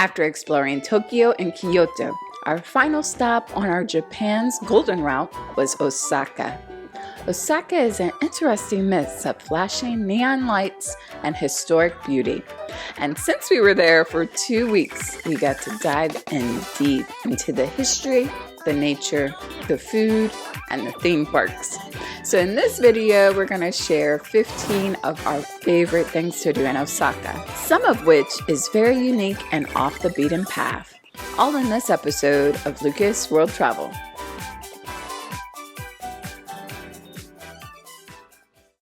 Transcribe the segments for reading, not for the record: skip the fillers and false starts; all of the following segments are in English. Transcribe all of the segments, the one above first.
After exploring Tokyo and Kyoto, our final stop on our Japan's golden route was Osaka. Osaka is an interesting mix of flashing neon lights and historic beauty. And since we were there for 2 weeks, we got to dive in deep into the history, the nature, the food, and the theme parks. So in this video, we're gonna share 15 of our favorite things to do in Osaka, some of which is very unique and off the beaten path. All in this episode of Lucas World Travel.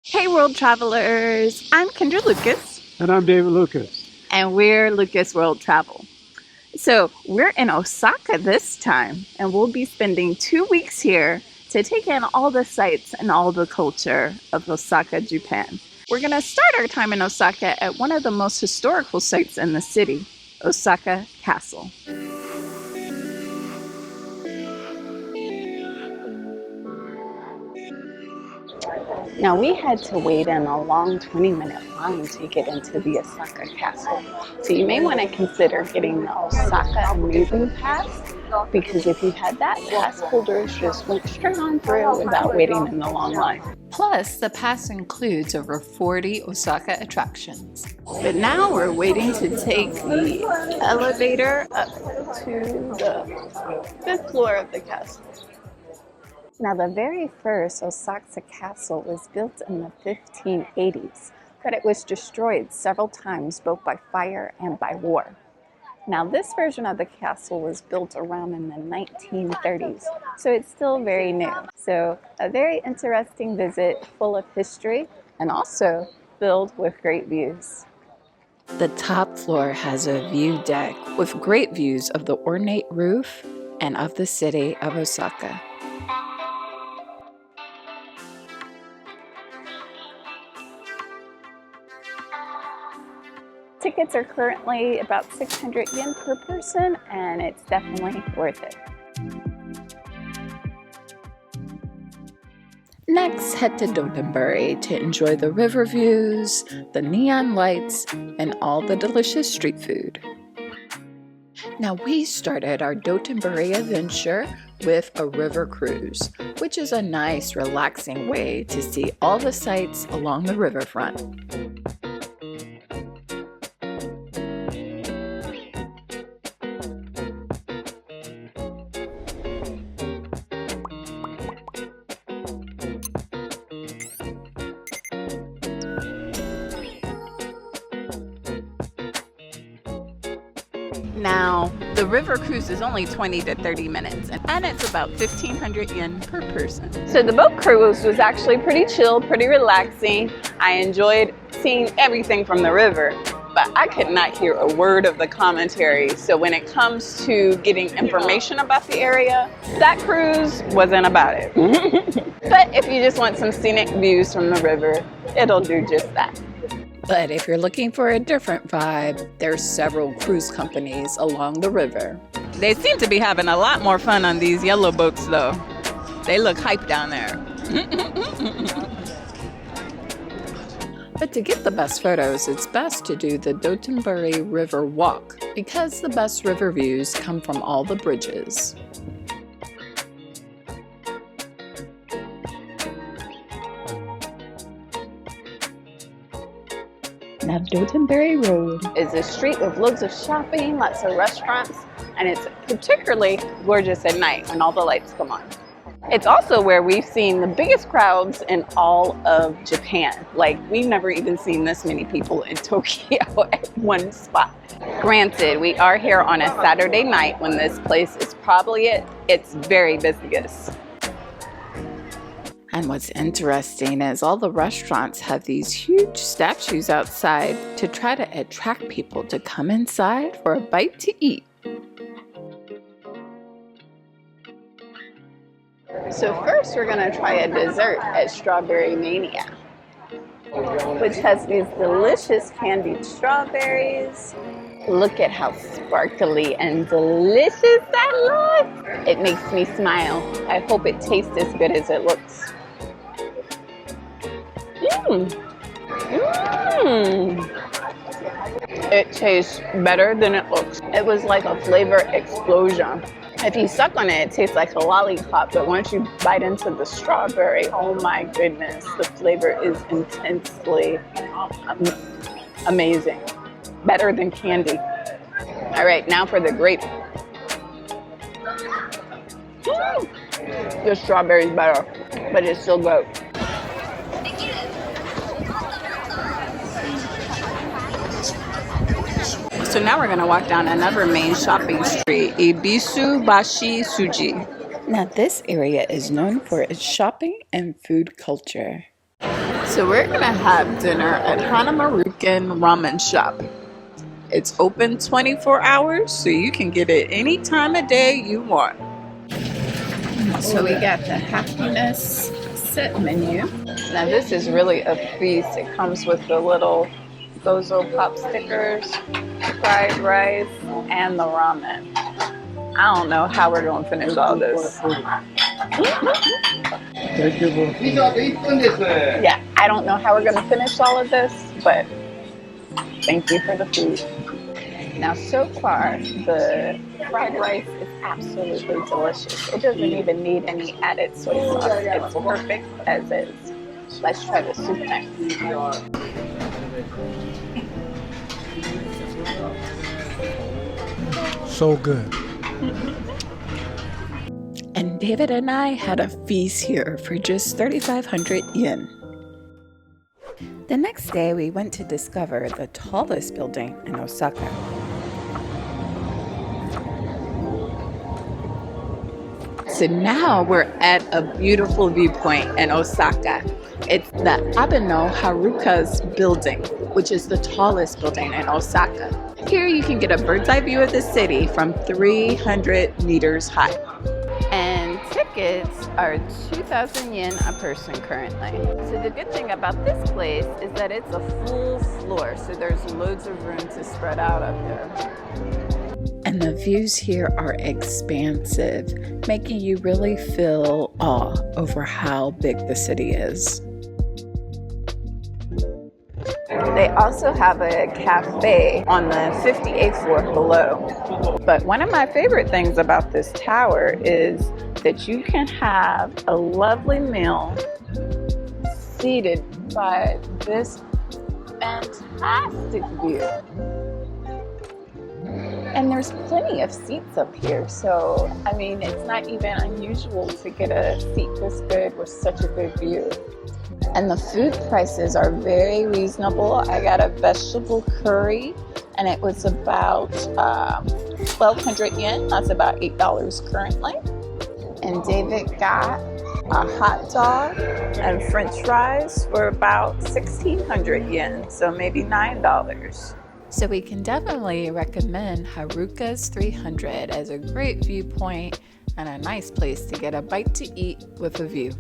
Hey World Travelers, I'm Kendra Lucas. And I'm David Lucas. And we're Lucas World Travel. So we're in Osaka this time, and we'll be spending 2 weeks here to take in all the sights and all the culture of Osaka, Japan. We're gonna start our time in Osaka at one of the most historical sites in the city, Osaka Castle. Now we had to wait in a long 20-minute line to get into the Osaka Castle. So you may want to consider getting the Osaka Amazing Pass, because if you had that, pass holders just went straight on through without waiting in the long line. Plus, the pass includes over 40 Osaka attractions. But now we're waiting to take the elevator up to the 5th floor of the castle. Now, the very first Osaka Castle was built in the 1580s, but it was destroyed several times, both by fire and by war. Now, this version of the castle was built around in the 1930s, so it's still very new. So, a very interesting visit, full of history, and also filled with great views. The top floor has a view deck with great views of the ornate roof and of the city of Osaka. Tickets are currently about 600 yen per person, and it's definitely worth it. Next, head to Dotonbori to enjoy the river views, the neon lights, and all the delicious street food. Now, we started our Dotonbori adventure with a river cruise, which is a nice, relaxing way to see all the sights along the riverfront. Now, the river cruise is only 20 to 30 minutes, and it's about 1,500 yen per person. So the boat cruise was actually pretty chill, pretty relaxing. I enjoyed seeing everything from the river, but I could not hear a word of the commentary. So when it comes to getting information about the area, that cruise wasn't about it. But if you just want some scenic views from the river, it'll do just that. But if you're looking for a different vibe, there's several cruise companies along the river. They seem to be having a lot more fun on these yellow boats, though. They look hype down there. But to get the best photos, it's best to do the Dotonbori River Walk, because the best river views come from all the bridges. Now, Dotonbori Road is a street with loads of shopping, lots of restaurants, and it's particularly gorgeous at night when all the lights come on. It's also where we've seen the biggest crowds in all of Japan. Like, we've never even seen this many people in Tokyo at one spot. Granted, we are here on a Saturday night when this place is probably at its very busiest. And what's interesting is all the restaurants have these huge statues outside to try to attract people to come inside for a bite to eat. So first we're going to try a dessert at Strawberry Mania, which has these delicious candied strawberries. Look at how sparkly and delicious that looks. It makes me smile. I hope it tastes as good as it looks. It tastes better than it looks. It was like a flavor explosion. If you suck on it, it tastes like a lollipop, but once you bite into the strawberry, oh my goodness, the flavor is intensely amazing. Better than candy. All right, now for the grape. The strawberry's better, but it's still good. So now we're gonna walk down another main shopping street, Ebisu, Bashi, Suji. Now this area is known for its shopping and food culture. So we're gonna have dinner at Hanamaruken Ramen Shop. It's open 24 hours, so you can get it any time of day you want. So we got the happiness set menu. Now this is really a feast. It comes with the little gozo pop stickers, fried rice, and the ramen. I don't know how we're going to finish all this. Yeah, I don't know how we're going to finish all of this, but thank you for the food. Now, so far, the fried rice is absolutely delicious. It doesn't even need any added soy sauce. It's perfect as is. Let's try the soup next. So good. And David and I had a feast here for just 3,500 yen. The next day, we went to discover the tallest building in Osaka. So now we're at a beautiful viewpoint in Osaka. It's the Abeno Harukas building, which is the tallest building in Osaka. Here you can get a bird's eye view of the city from 300 meters high. And tickets are 2,000 yen a person currently. So the good thing about this place is that it's a full floor, so there's loads of room to spread out up there. And the views here are expansive, making you really feel awe over how big the city is. They also have a cafe on the 58th floor below. But one of my favorite things about this tower is that you can have a lovely meal seated by this fantastic view. And there's plenty of seats up here, so I mean, it's not even unusual to get a seat this good with such a good view. And the food prices are very reasonable. I got a vegetable curry, and it was about 1,200 yen. That's about $8 currently. And David got a hot dog and French fries for about 1,600 yen, so maybe $9. So we can definitely recommend Harukas 300 as a great viewpoint and a nice place to get a bite to eat with a view.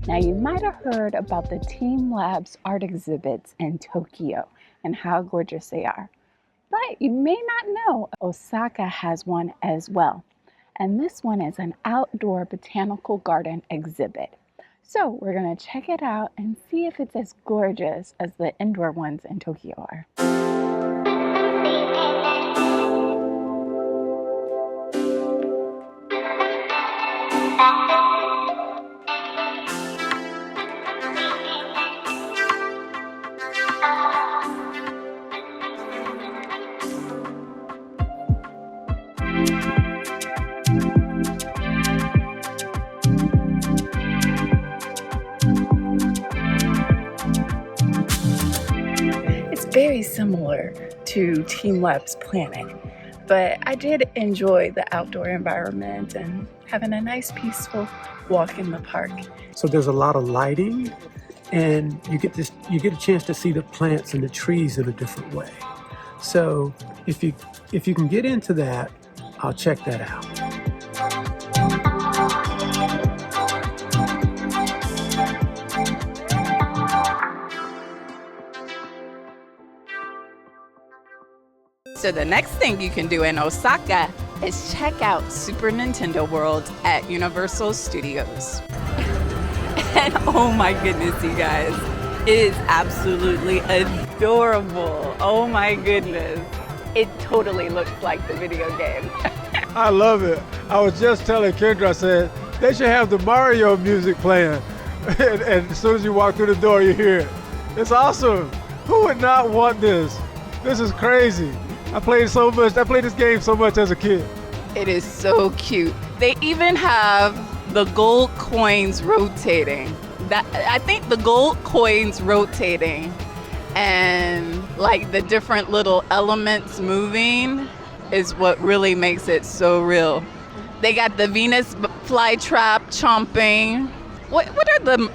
Now you might have heard about the TeamLab's art exhibits in Tokyo and how gorgeous they are. But you may not know Osaka has one as well. And this one is an outdoor botanical garden exhibit. So we're going to check it out and see if it's as gorgeous as the indoor ones in Tokyo are. Very similar to TeamLab's Planet, but I did enjoy the outdoor environment and having a nice peaceful walk in the park. So there's a lot of lighting, and you get a chance to see the plants and the trees in a different way. So if you can get into that, I'll check that out. So the next thing you can do in Osaka is check out Super Nintendo World at Universal Studios. And oh my goodness, you guys, it is absolutely adorable. Oh my goodness. It totally looks like the video game. I love it. I was just telling Kendra, I said, they should have the Mario music playing. And as soon as you walk through the door, you hear it. It's awesome. Who would not want this? This is crazy. I played this game so much as a kid. It is so cute. They even have the gold coins rotating. I think the gold coins rotating and like the different little elements moving is what really makes it so real. They got the Venus flytrap chomping.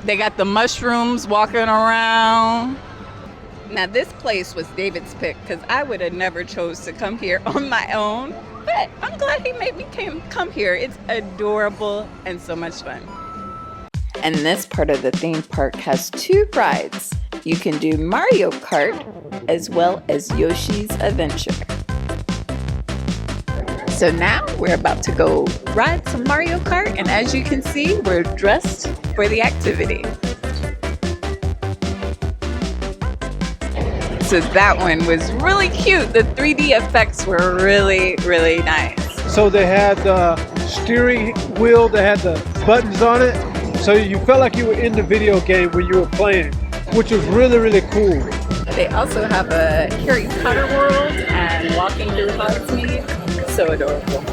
They got the mushrooms walking around. Now this place was David's pick because I would have never chose to come here on my own. But I'm glad he made me come here. It's adorable and so much fun. And this part of the theme park has 2 rides. You can do Mario Kart as well as Yoshi's Adventure. So now we're about to go ride some Mario Kart, and as you can see, we're dressed for the activity. So that one was really cute. The 3D effects were really, really nice. So they had the steering wheel that had the buttons on it. So you felt like you were in the video game when you were playing, which was really, really cool. They also have a Harry Potter world and walking through Hogsmeade. So adorable.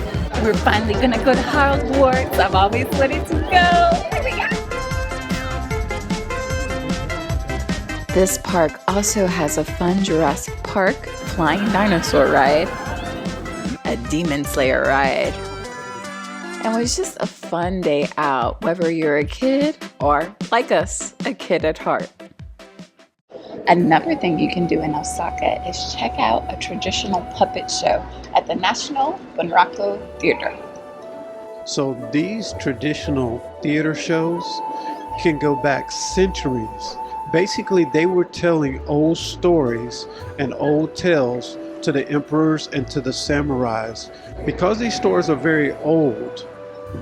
We're finally gonna go to Hogwarts. I'm always ready to go. Here we go. This park also has a fun Jurassic Park flying dinosaur ride, a Demon Slayer ride. And it was just a fun day out, whether you're a kid or, like us, a kid at heart. Another thing you can do in Osaka is check out a traditional puppet show at the National Bunraku Theater. So these traditional theater shows can go back centuries. Basically, they were telling old stories and old tales to the emperors and to the samurais. Because these stories are very old,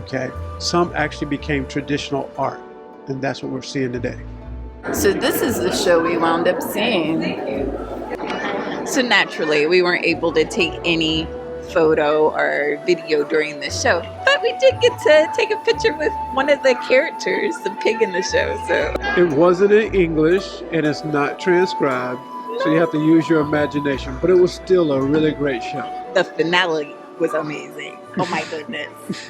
okay, some actually became traditional art, and that's what we're seeing today. So this is the show we wound up seeing. So naturally, we weren't able to take any photo or video during the show, but we did get to take a picture with one of the characters, the pig in the show. So it wasn't in English and it's not transcribed, so you have to use your imagination, but it was still a really great show. The finale was amazing. Oh my goodness.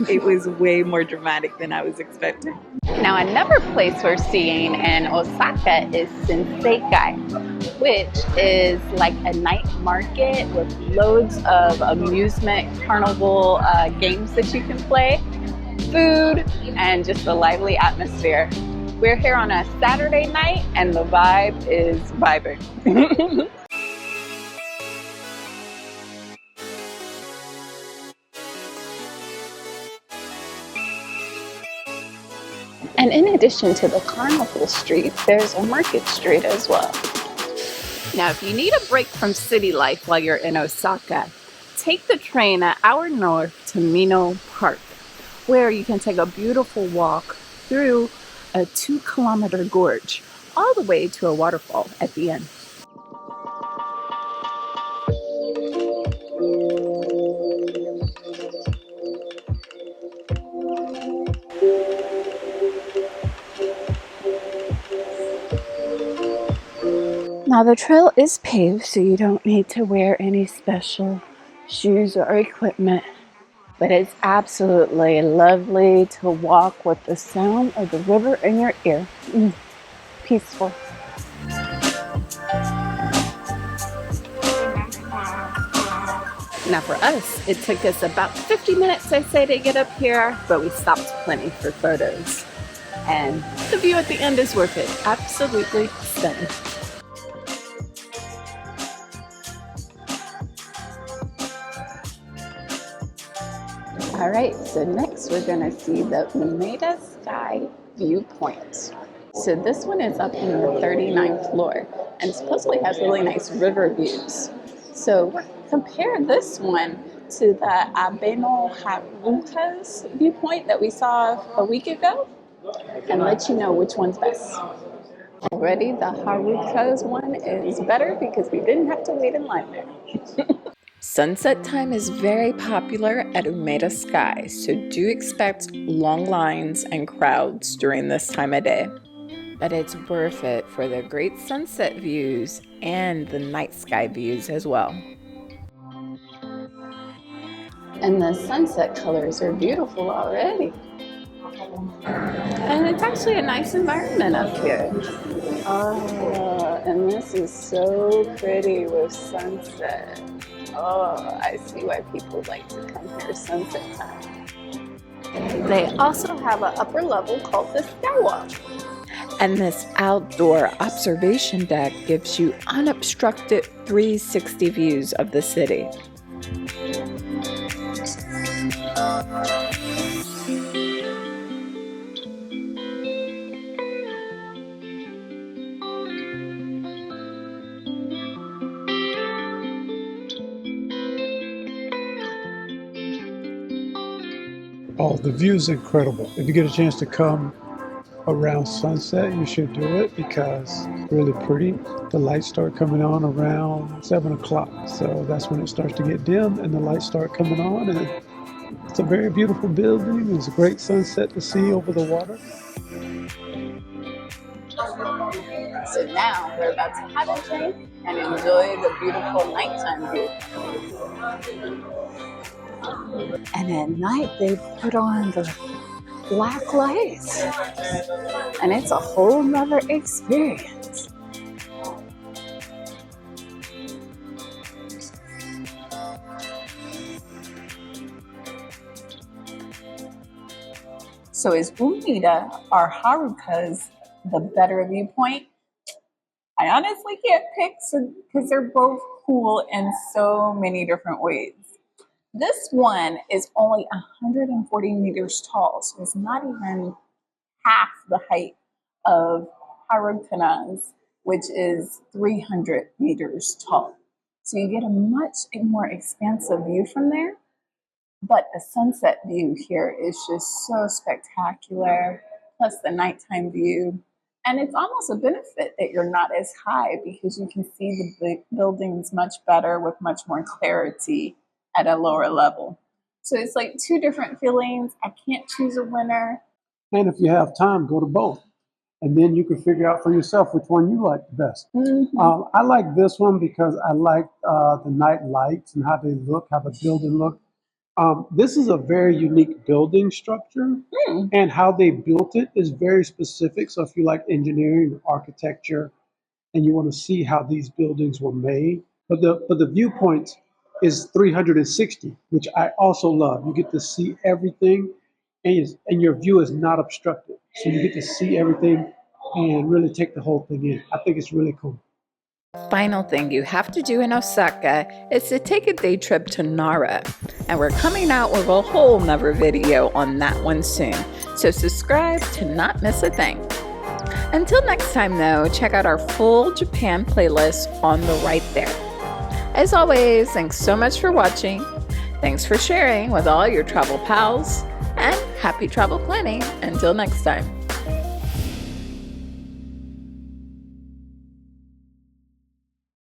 It was way more dramatic than I was expecting. Now another place we're seeing in Osaka is Shinsekai, which is like a night market with loads of amusement carnival games that you can play, food, and just a lively atmosphere. We're here on a Saturday night and the vibe is vibing. And in addition to the carnival street, there's a market street as well. Now, if you need a break from city life while you're in Osaka, take the train an hour north to Minoh Park, where you can take a beautiful walk through a 2-kilometer gorge, all the way to a waterfall at the end. Now the trail is paved, so you don't need to wear any special shoes or equipment, but it's absolutely lovely to walk with the sound of the river in your ear. Peaceful. Now for us, it took us about 50 minutes, I say, to get up here, but we stopped plenty for photos. And the view at the end is worth it. Absolutely stunning. All right, so next we're gonna see the Umeda Sky Viewpoint. So this one is up on the 39th floor and supposedly has really nice river views. So compare this one to the Abeno Harukas viewpoint that we saw a week ago. and let you know which one's best. Already the Harukas one is better because we didn't have to wait in line there. Sunset time is very popular at Umeda Sky, so do expect long lines and crowds during this time of day. But it's worth it for the great sunset views and the night sky views as well. And the sunset colors are beautiful already. And it's actually a nice environment up here. Oh, and this is so pretty with sunset. Oh, I see why people like to come here sunset time. They also have an upper level called the Skywalk. And this outdoor observation deck gives you unobstructed 360 views of the city. Oh, the view is incredible. If you get a chance to come around sunset, you should do it because it's really pretty. The lights start coming on around 7 o'clock. So that's when it starts to get dim and the lights start coming on. And it's a very beautiful building. It's a great sunset to see over the water. So now we're about to have a drink and enjoy the beautiful nighttime view. And at night they put on the black lights, and it's a whole nother experience. So is Umeda or Harukas the better viewpoint? I honestly can't pick because they're both cool in so many different ways. This one is only 140 meters tall, so it's not even half the height of Harukas, which is 300 meters tall. So you get a much more expansive view from there, but the sunset view here is just so spectacular, plus the nighttime view. And it's almost a benefit that you're not as high because you can see the buildings much better with much more clarity at a lower level. So it's like two different feelings. I can't choose a winner. And if you have time, go to both. And then you can figure out for yourself which one you like the best. Mm-hmm. I like this one because I like the night lights and how they look, how the building look. This is a very unique building structure, and how they built it is very specific. So if you like engineering or architecture and you want to see how these buildings were made, but the viewpoint is 360, which I also love. You get to see everything, and your view is not obstructed. So you get to see everything and really take the whole thing in. I think it's really cool. Final thing you have to do in Osaka is to take a day trip to Nara. And we're coming out with a whole nother video on that one soon. So subscribe to not miss a thing. Until next time though, check out our full Japan playlist on the right there. As always, thanks so much for watching. Thanks for sharing with all your travel pals, and happy travel planning. Until next time.